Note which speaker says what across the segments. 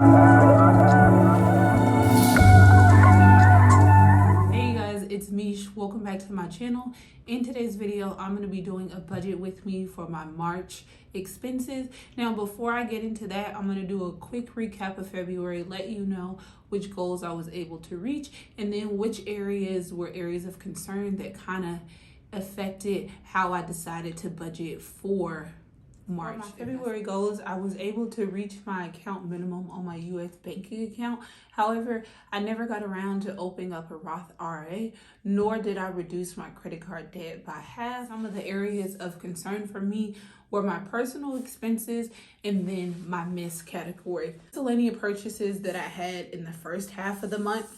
Speaker 1: Hey guys, it's Mish. Welcome back to my channel. In today's video, I'm going to be doing a budget with me for my March expenses. Now, before I get into that, I'm going to do a quick recap of February, let you know which goals I was able to reach, and then which areas were areas of concern that kind of affected how I decided to budget for March. For my February goals, I was able to reach my account minimum on my US banking account. However, I never got around to opening up a Roth IRA, nor did I reduce my credit card debt by half. Some of the areas of concern for me were my personal expenses and then my miss category. Miscellaneous purchases that I had in the first half of the month,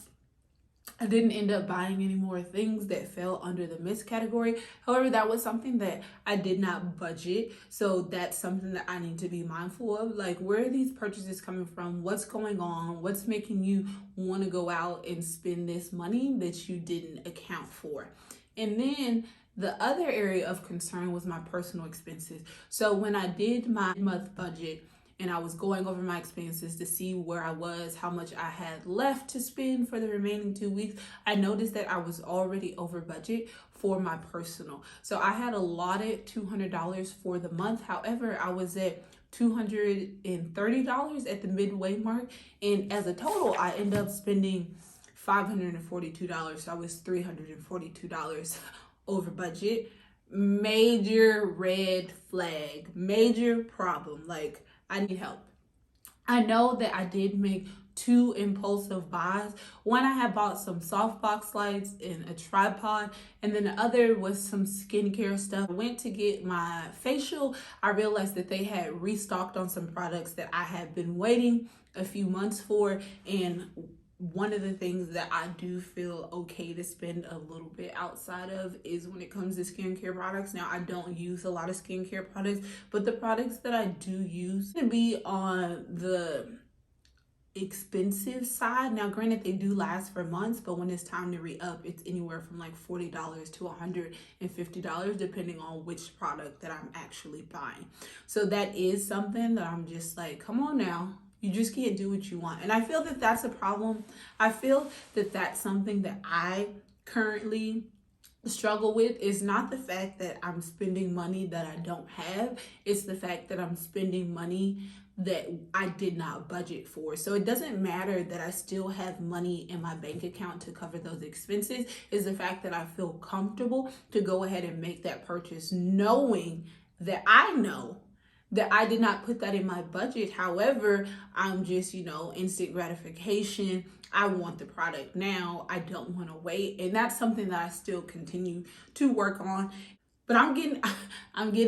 Speaker 1: I didn't end up buying any more things that fell under the miss category. However, that was something that I did not budget. So that's something that I need to be mindful of. Like, where are these purchases coming from? What's going on? What's making you want to go out and spend this money that you didn't account for? And then the other area of concern was my personal expenses. So when I did my month budget, and I was going over my expenses to see where I was, how much I had left to spend for the remaining 2 weeks, I noticed that I was already over budget for my personal. So I had allotted $200 for the month. However, I was at $230 at the midway mark. And as a total, I ended up spending $542. So I was $342 over budget. Major red flag, major problem. Like, I need help. I know that I did make 2 impulsive buys. One, I had bought some softbox lights and a tripod, and then the other was some skincare stuff. I went to get my facial. I realized that they had restocked on some products that I had been waiting a few months for, and one of the things that I do feel okay to spend a little bit outside of is when it comes to skincare products. Now, I don't use a lot of skincare products, but the products that I do use can be on the expensive side. Now, granted, they do last for months, but when it's time to re-up, it's anywhere from like $40 to $150, depending on which product that I'm actually buying. So that is something that I'm just like, come on now. You just can't do what you want. And I feel that that's a problem. I feel that that's something that I currently struggle with. Is not the fact that I'm spending money that I don't have. It's the fact that I'm spending money that I did not budget for. So it doesn't matter that I still have money in my bank account to cover those expenses. Is the fact that I feel comfortable to go ahead and make that purchase, knowing that I know that I did not put that in my budget. However, I'm just, instant gratification. I want the product now. I don't want to wait. And that's something that I still continue to work on. But I'm getting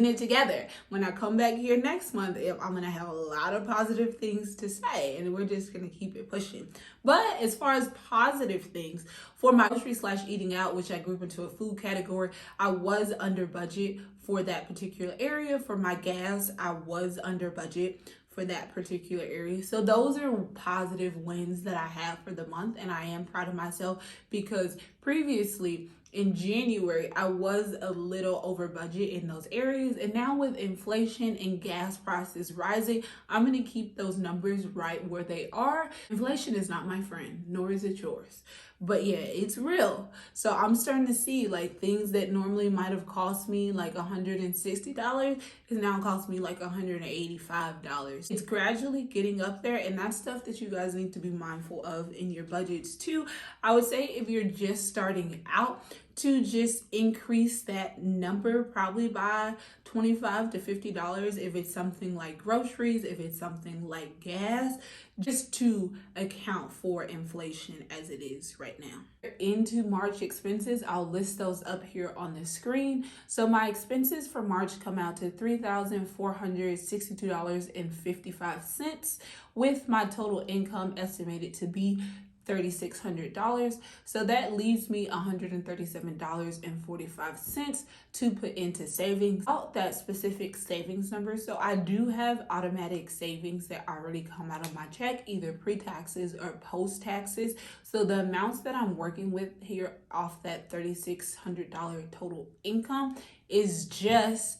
Speaker 1: it together. When I come back here next month, I'm going to have a lot of positive things to say, and we're just going to keep it pushing. But as far as positive things, for my grocery/eating out, which I group into a food category, I was under budget for that particular area. For my gas, I was under budget for that particular area. So those are positive wins that I have for the month, and I am proud of myself because previously in January, I was a little over budget in those areas. And now with inflation and gas prices rising, I'm going to keep those numbers right where they are. Inflation is not my friend, nor is it yours. But yeah, it's real. So I'm starting to see like things that normally might have cost me like $160 is now cost me like $185. It's gradually getting up there, and that's stuff that you guys need to be mindful of in your budgets too. I would say if you're just starting out, to just increase that number probably by $25 to $50 if it's something like groceries, if it's something like gas, just to account for inflation as it is right now. Into March expenses, I'll list those up here on the screen. So my expenses for March come out to $3,462.55, with my total income estimated to be $3,600. So that leaves me $137.45 to put into savings. Out that specific savings number, so I do have automatic savings that already come out of my check, either pre-taxes or post-taxes. So the amounts that I'm working with here off that $3,600 total income is just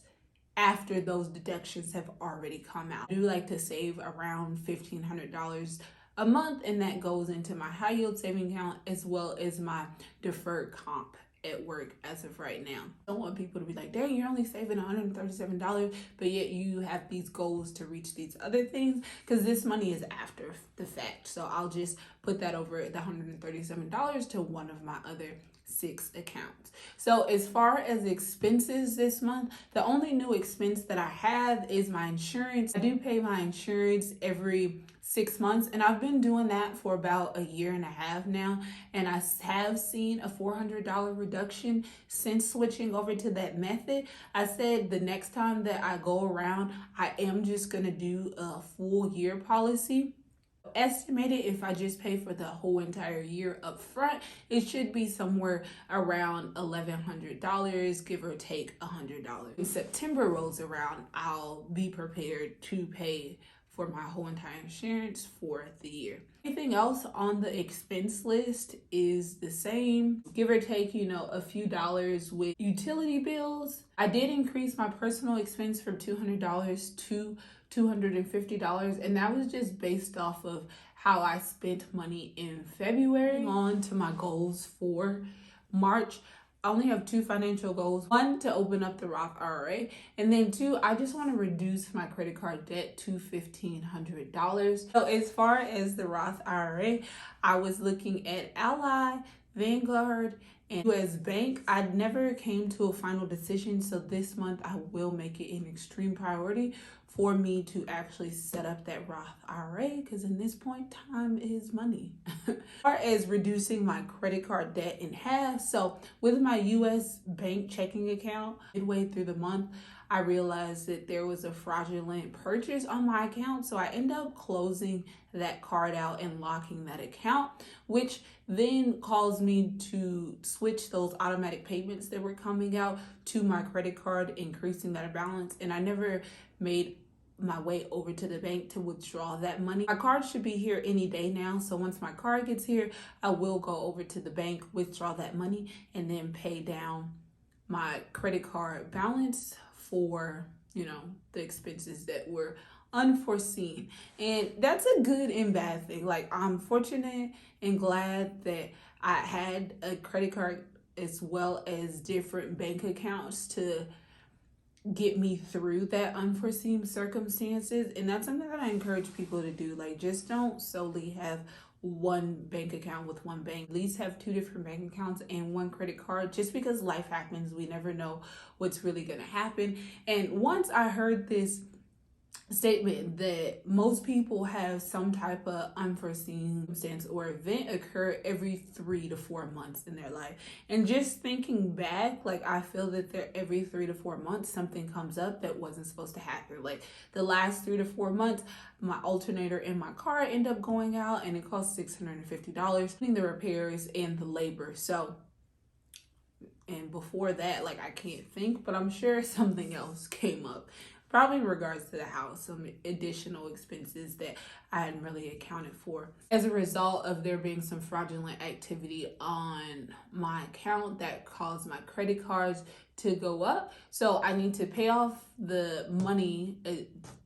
Speaker 1: after those deductions have already come out. I do like to save around $1,500 a month, and that goes into my high yield saving account as well as my deferred comp at work as of right now. I don't want people to be like, dang, you're only saving $137, but yet you have these goals to reach these other things, because this money is after the fact. So I'll just put that over the $137 to one of my other 6 accounts. So as far as expenses this month, the only new expense that I have is my insurance. I do pay my insurance every 6 months, and I've been doing that for about a year and a half now, and I have seen a $400 reduction since switching over to that method. I said the next time that I go around, I am just gonna do a full year policy. Estimated, if I just pay for the whole entire year up front, it should be somewhere around $1,100, give or take $100. When September rolls around, I'll be prepared to pay for my whole entire insurance for the year. Everything else on the expense list is the same, give or take, a few dollars with utility bills. I did increase my personal expense from $200 to $250, and that was just based off of how I spent money in February. On to my goals for March. I only have 2 financial goals. 1, to open up the Roth IRA, and then 2, I just want to reduce my credit card debt to $1,500. So as far as the Roth IRA, I was looking at Ally, Vanguard, and US Bank. I never came to a final decision, so this month I will make it an extreme priority for me to actually set up that Roth IRA, because in this point, time is money. As far as reducing my credit card debt in half, so with my US Bank checking account, midway through the month, I realized that there was a fraudulent purchase on my account, so I ended up closing that card out and locking that account, which then caused me to switch those automatic payments that were coming out to my credit card, increasing that balance, and I never made my way over to the bank to withdraw that money. My card should be here any day now, so once my card gets here, I will go over to the bank, withdraw that money, and then pay down my credit card balance for the expenses that were unforeseen. And that's a good and bad thing. Like, I'm fortunate and glad that I had a credit card as well as different bank accounts to get me through that unforeseen circumstances. And that's something that I encourage people to do. Like, just don't solely have one bank account with one bank. At least have 2 different bank accounts and 1 credit card, just because life happens. We never know what's really going to happen. And once I heard this statement that most people have some type of unforeseen circumstance or event occur every 3 to 4 months in their life. And just thinking back, like, I feel that every 3 to 4 months something comes up that wasn't supposed to happen. Like, the last 3 to 4 months, my alternator in my car ended up going out, and it cost $650, including the repairs and the labor. So, and before that, like, I can't think, but I'm sure something else came up. Probably in regards to the house, some additional expenses that I hadn't really accounted for. As a result of there being some fraudulent activity on my account that caused my credit cards to go up. So I need to pay off the money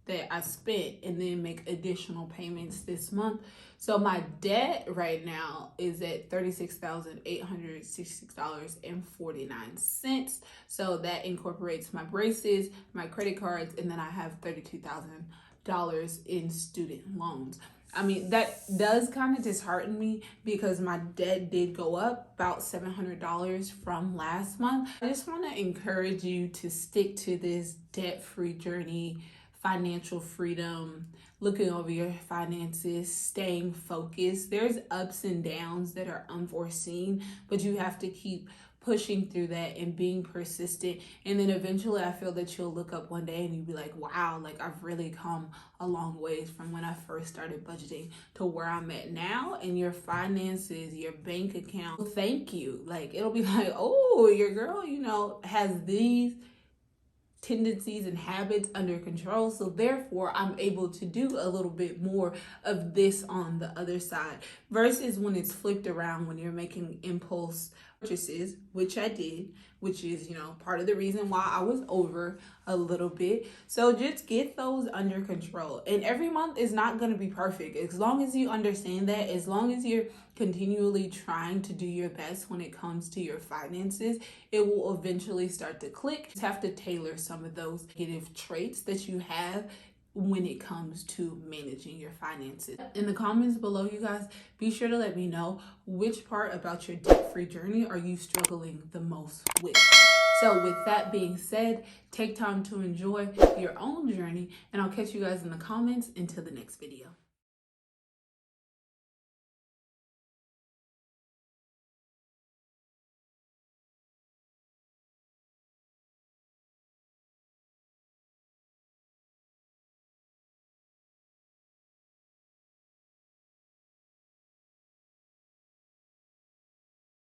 Speaker 1: that I spent and then make additional payments this month. So my debt right now is at $36,866.49. So that incorporates my braces, my credit cards, and then I have $32,000 in student loans. I mean, that does kind of dishearten me because my debt did go up about $700 from last month. I just want to encourage you to stick to this debt-free journey, financial freedom, looking over your finances, staying focused. There's ups and downs that are unforeseen, but you have to keep pushing through that and being persistent. And then eventually I feel that you'll look up one day and you'll be like, wow, like, I've really come a long ways from when I first started budgeting to where I'm at now. And your finances, your bank account, thank you. Like, it'll be like, oh, your girl, has these tendencies and habits under control, so therefore I'm able to do a little bit more of this on the other side, versus when it's flipped around, when you're making impulse purchases, which I did, which is, part of the reason why I was over a little bit. So just get those under control. And every month is not going to be perfect. As long as you understand that, as long as you're continually trying to do your best when it comes to your finances, it will eventually start to click. You have to tailor some of those negative traits that you have when it comes to managing your finances. In the comments below, you guys, be sure to let me know which part about your debt-free journey are you struggling the most with. So with that being said, take time to enjoy your own journey, and I'll catch you guys in the comments until the next video.